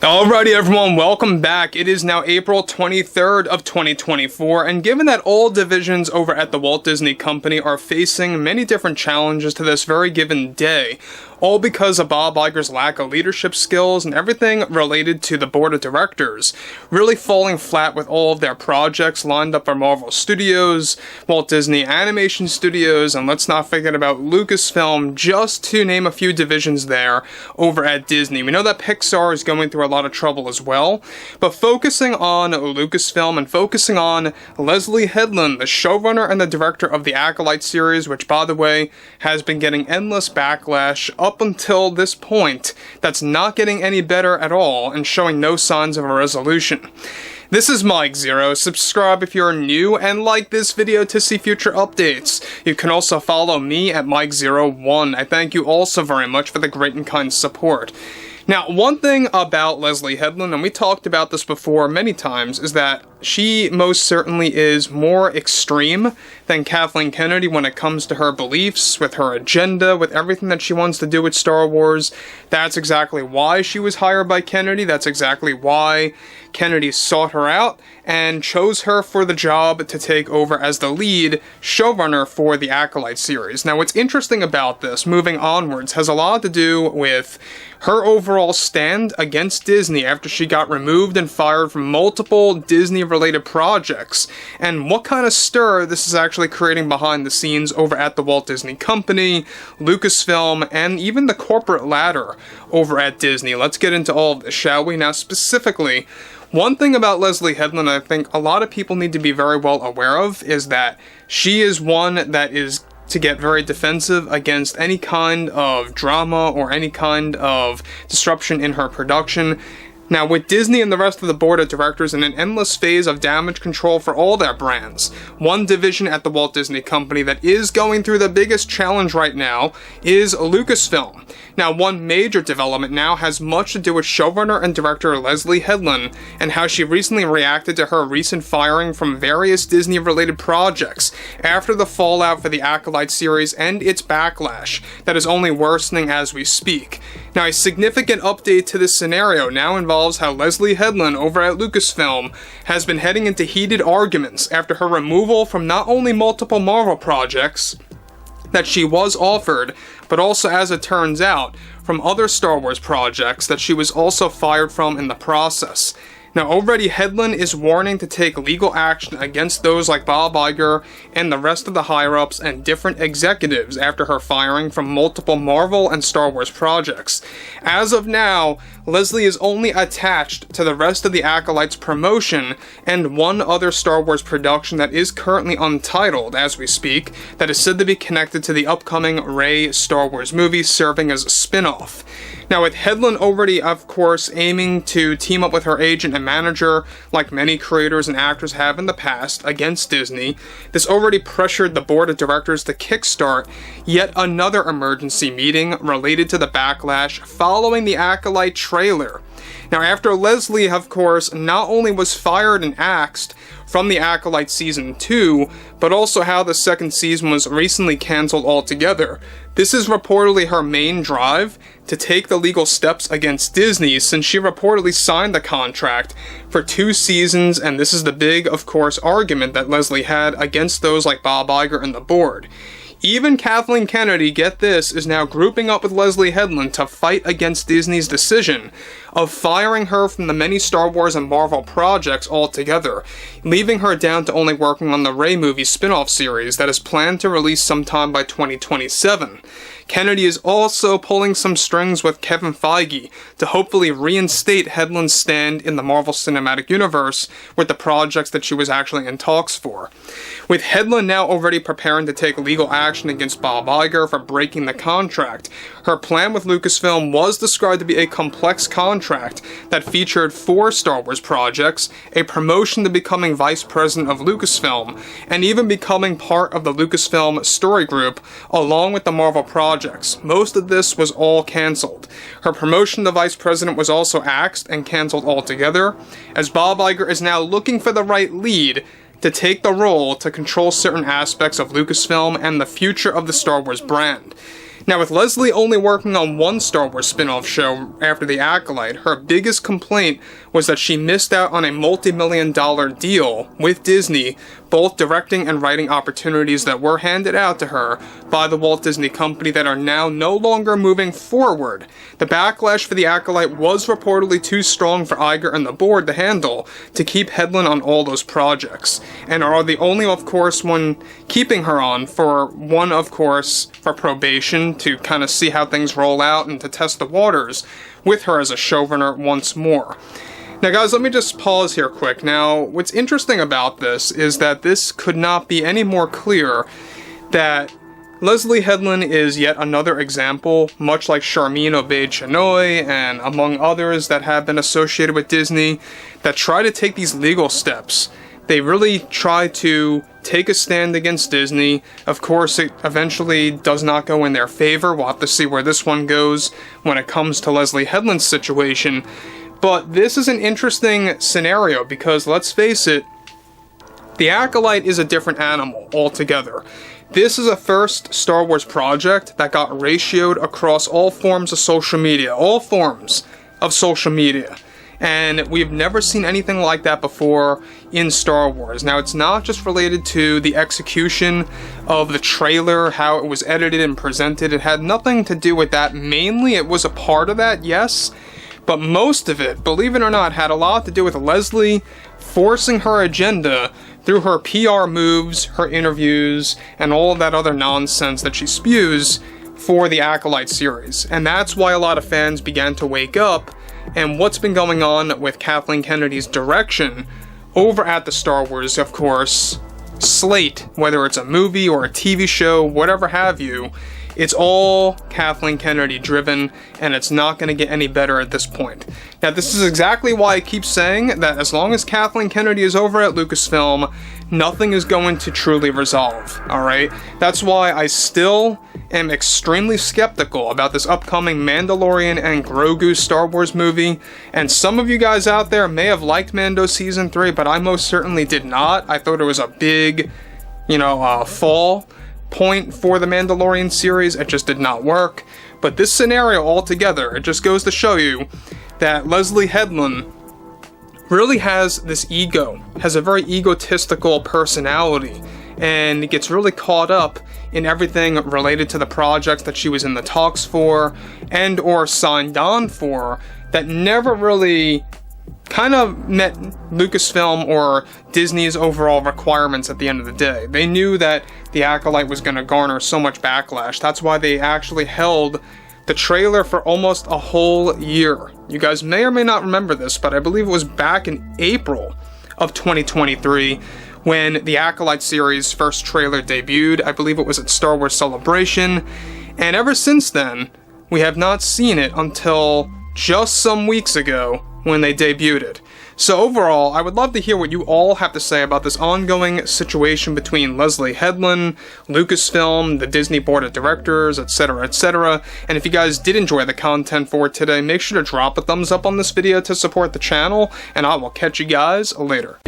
Alrighty everyone, welcome back. It is now April 23rd of 2024, and given that all divisions over at the Walt Disney Company are facing many different challenges to this very given day, all because of Bob Iger's lack of leadership skills and everything related to the board of directors, really falling flat with all of their projects lined up for Marvel Studios, Walt Disney Animation Studios, and let's not forget about Lucasfilm, just to name a few divisions there over at Disney. We know that Pixar is going through a lot of trouble as well, but focusing on Lucasfilm and focusing on Leslye Headland, the showrunner and the director of the Acolyte series, which by the way has been getting endless backlash up until this point, that's not getting any better at all and showing no signs of a resolution. This is Mike Zero. Subscribe if you're new and like this video to see future updates. You can also follow me at Mike01. I thank you all so very much for the great and kind support. Now, one thing about Leslye Headland, and we talked about this before many times, is that she most certainly is more extreme than Kathleen Kennedy when it comes to her beliefs, with her agenda, with everything that she wants to do with Star Wars. That's exactly why she was hired by Kennedy. That's exactly why Kennedy sought her out and chose her for the job to take over as the lead showrunner for the Acolyte series. Now, what's interesting about this, moving onwards, has a lot to do with her overall stand against Disney after she got removed and fired from multiple Disney-related projects, and what kind of stir this is actually creating behind the scenes over at the Walt Disney Company, Lucasfilm, and even the corporate ladder over at Disney. Let's get into all of this, shall we? Now, specifically, one thing about Leslye Headland I think a lot of people need to be very well aware of is that she is one that is to get very defensive against any kind of drama or any kind of disruption in her production. Now, with Disney and the rest of the board of directors in an endless phase of damage control for all their brands, one division at the Walt Disney Company that is going through the biggest challenge right now is Lucasfilm. Now, one major development now has much to do with showrunner and director Leslye Headland and how she recently reacted to her recent firing from various Disney-related projects after the fallout for the Acolyte series and its backlash that is only worsening as we speak. Now, a significant update to this scenario now involves how Leslye Headland over at Lucasfilm has been heading into heated arguments after her removal from not only multiple Marvel projects that she was offered, but also, as it turns out, from other Star Wars projects that she was also fired from in the process. Now, already Headland is warning to take legal action against those like Bob Iger and the rest of the higher-ups and different executives after her firing from multiple Marvel and Star Wars projects. As of now, Leslye is only attached to the rest of the Acolyte's promotion and one other Star Wars production that is currently untitled as we speak, that is said to be connected to the upcoming Rey Star Wars movie serving as a spin-off. Now, with Headland already, of course, aiming to team up with her agent and manager, like many creators and actors have in the past, against Disney, this already pressured the board of directors to kickstart yet another emergency meeting related to the backlash following the Acolyte trailer. Now, after Leslye, of course, not only was fired and axed from the Acolyte Season 2, but also how the second season was recently cancelled altogether, this is reportedly her main drive to take the legal steps against Disney, since she reportedly signed the contract for 2 seasons, and this is the big, of course, argument that Leslye had against those like Bob Iger and the board. Even Kathleen Kennedy, get this, is now grouping up with Leslye Headland to fight against Disney's decision of firing her from the many Star Wars and Marvel projects altogether, leaving her down to only working on the Rey movie spin-off series that is planned to release sometime by 2027. Kennedy is also pulling some strings with Kevin Feige to hopefully reinstate Headland's stand in the Marvel Cinematic Universe with the projects that she was actually in talks for. With Headland now already preparing to take legal action against Bob Iger for breaking the contract, her plan with Lucasfilm was described to be a complex contract that featured 4 Star Wars projects, a promotion to becoming vice president of Lucasfilm, and even becoming part of the Lucasfilm story group along with the Marvel projects. Most of this was all cancelled. Her promotion to vice president was also axed and cancelled altogether, as Bob Iger is now looking for the right lead to take the role to control certain aspects of Lucasfilm and the future of the Star Wars brand. Now, with Leslie only working on one Star Wars spin-off show after The Acolyte, her biggest complaint was that she missed out on a multi-million-dollar deal with Disney, both directing and writing opportunities that were handed out to her by the Walt Disney Company that are now no longer moving forward. The backlash for The Acolyte was reportedly too strong for Iger and the board to handle to keep Headland on all those projects, and are the only, of course, one keeping her on for one, of course, for probation, to kind of see how things roll out and to test the waters with her as a showrunner once more. Now guys, let me just pause here quick. Now, what's interesting about this is that this could not be any more clear that Leslye Headland is yet another example, much like Charmin Obaid-Chinoy and among others that have been associated with Disney, that try to take these legal steps. They really try to take a stand against Disney. Of course, it eventually does not go in their favor. We'll have to see where this one goes when it comes to Leslye Headland's situation. But this is an interesting scenario because, let's face it, The Acolyte is a different animal altogether. This is a first Star Wars project that got ratioed across all forms of social media. All forms of social media. And we've never seen anything like that before in Star Wars. Now, it's not just related to the execution of the trailer, how it was edited and presented. It had nothing to do with that. Mainly, it was a part of that, yes. But most of it, believe it or not, had a lot to do with Leslye forcing her agenda through her PR moves, her interviews, and all of that other nonsense that she spews for the Acolyte series. And that's why a lot of fans began to wake up. And what's been going on with Kathleen Kennedy's direction over at the Star Wars, of course, slate, whether it's a movie or a TV show, whatever have you, it's all Kathleen Kennedy driven, and it's not going to get any better at this point. Now, this is exactly why I keep saying that as long as Kathleen Kennedy is over at Lucasfilm, nothing is going to truly resolve, alright? That's why I still am extremely skeptical about this upcoming Mandalorian and Grogu Star Wars movie, and some of you guys out there may have liked Mando Season 3, but I most certainly did not. I thought it was a big, fall point for the Mandalorian series. It just did not work. But this scenario altogether, it just goes to show you that Leslye Headland really has this ego, has a very egotistical personality, and gets really caught up in everything related to the projects that she was in the talks for and or signed on for that never really kind of met Lucasfilm or Disney's overall requirements at the end of the day. They knew that The Acolyte was going to garner so much backlash. That's why they actually held the trailer for almost a whole year. You guys may or may not remember this, but I believe it was back in April of 2023 when the Acolyte series' first trailer debuted. I believe it was at Star Wars Celebration. And ever since then, we have not seen it until just some weeks ago when they debuted it. So overall, I would love to hear what you all have to say about this ongoing situation between Leslye Headland, Lucasfilm, the Disney Board of Directors, etc., etc. And if you guys did enjoy the content for today, make sure to drop a thumbs up on this video to support the channel, and I will catch you guys later.